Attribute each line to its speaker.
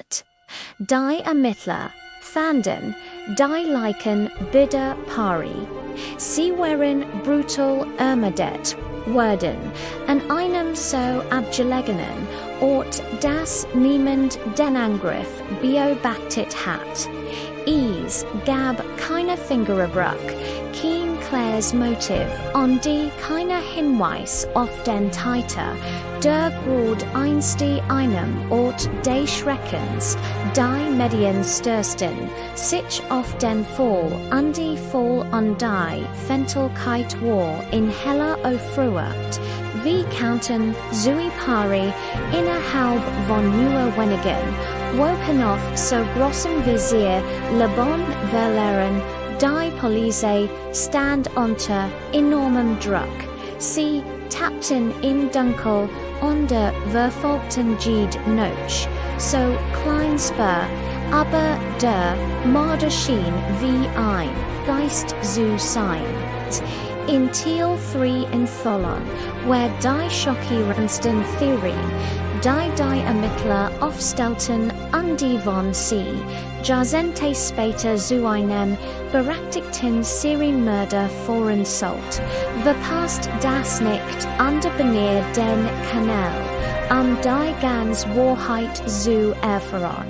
Speaker 1: ermittelte. Die Ermittler fanden die Leichen bitter pari. Sie waren brutal ermordet wurden an einem so abgelegenen Ort, dass niemand den Angriff beobachtet hat. Es gab keine Fingerabdruck, kein klares Motiv und keiner Hinweis auf den Täter, der gerade einst einem Ort des Schreckens, die Medien stürsten, sich auf den Fall und die Fall und die Fentelkeit war in heller Aufruhr. Wie counten Zui Pari innerhalb von nur wenigen Wochen auf so großem Visier Lebon verlieren, die Polizei stand unter enormem Druck. Sie tappten im Dunkel und verfolgten jede Noche, so klein Spur, aber der Mörder schien wie ein Geist zu sein. In Teil 3 entfallen, where die schockierendsten Theorien, die Ermittler aufstellten und die von sie, Jahrzehnte später zu einem berechtigten Serienmörder verurteilt, verpasst das nicht und abonniert den Kanal, die ganz Wahrheit zu erfahren.